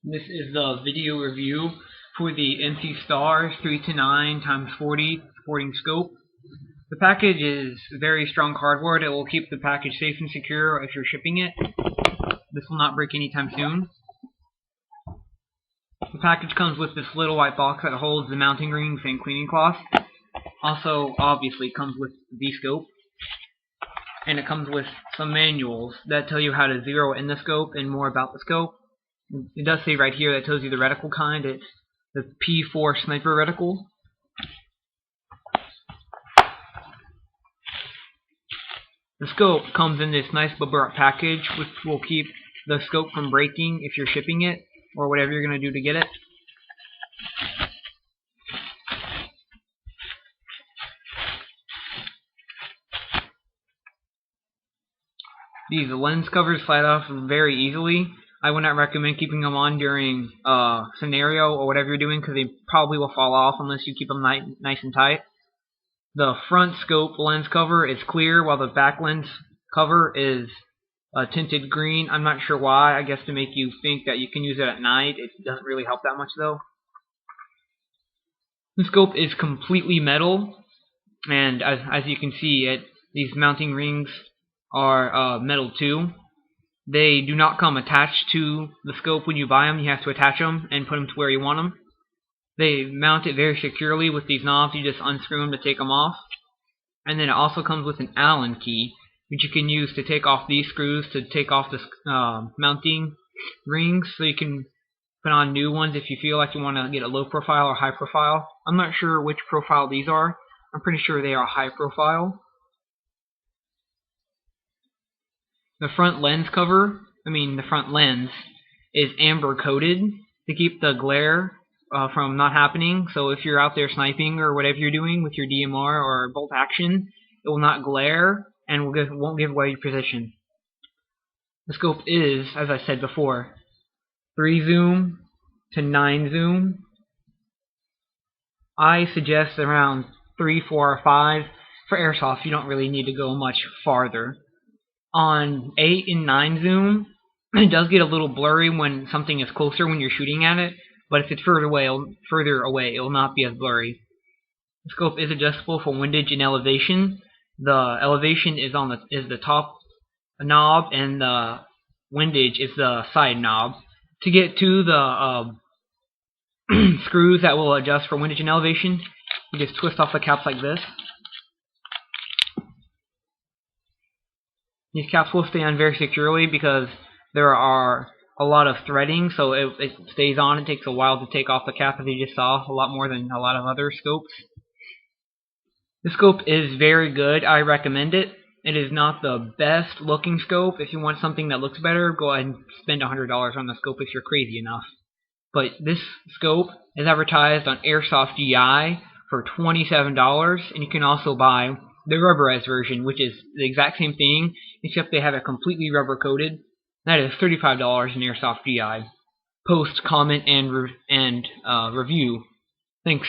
This is the video review for the NC Star 329x40 sporting scope. The package is very strong cardboard. It will keep the package safe and secure if you're shipping it. This will not break anytime soon. The package comes with this little white box that holds the mounting rings and cleaning cloth. Also, obviously, comes with the scope. And it comes with some manuals that tell you how to zero in the scope and more about the scope. It does say right here that tells you the reticle kind. It's the P4 sniper reticle. The scope comes in this nice bubble wrap package, which will keep the scope from breaking if you're shipping it or whatever you're going to do to get it. These lens covers slide off very easily. I would not recommend keeping them on during scenario or whatever you're doing, because they probably will fall off unless you keep them nice and tight. The front scope lens cover is clear, while the back lens cover is tinted green. I'm not sure why. I guess to make you think that you can use it at night. It doesn't really help that much though. The scope is completely metal, and as you can see, these mounting rings are metal too. They do not come attached to the scope when you buy them. You have to attach them and put them to where you want them. They mount it very securely with these knobs. You just unscrew them to take them off. And then it also comes with an Allen key, which you can use to take off these screws to take off the mounting rings, so you can put on new ones if you feel like you want to get a low profile or high profile. I'm not sure which profile these are. I'm pretty sure they are high profile. The front lens is amber coated to keep the glare from not happening. So if you're out there sniping or whatever you're doing with your DMR or bolt action, it will not glare and won't give away your position. The scope is, as I said before, 3 zoom to 9 zoom. I suggest around 3, 4, or 5. For airsoft, you don't really need to go much farther. On 8 and 9 zoom, it does get a little blurry when something is closer when you're shooting at it, but if it's further away, it will not be as blurry. The scope is adjustable for windage and elevation. The elevation is the top knob, and the windage is the side knob. To get to the screws that will adjust for windage and elevation, you just twist off the caps like this. These caps will stay on very securely because there are a lot of threading, so it stays on. It takes a while to take off the cap, as you just saw, a lot more than a lot of other scopes. The scope is very good. I recommend it. It is not the best looking scope. If you want something that looks better, go ahead and spend $100 on the scope if you're crazy enough. But this scope is advertised on Airsoft GI for $27, and you can also buy the rubberized version, which is the exact same thing, except they have it completely rubber coated. That is $35 in Airsoft GI. Post, comment, and review. Thanks.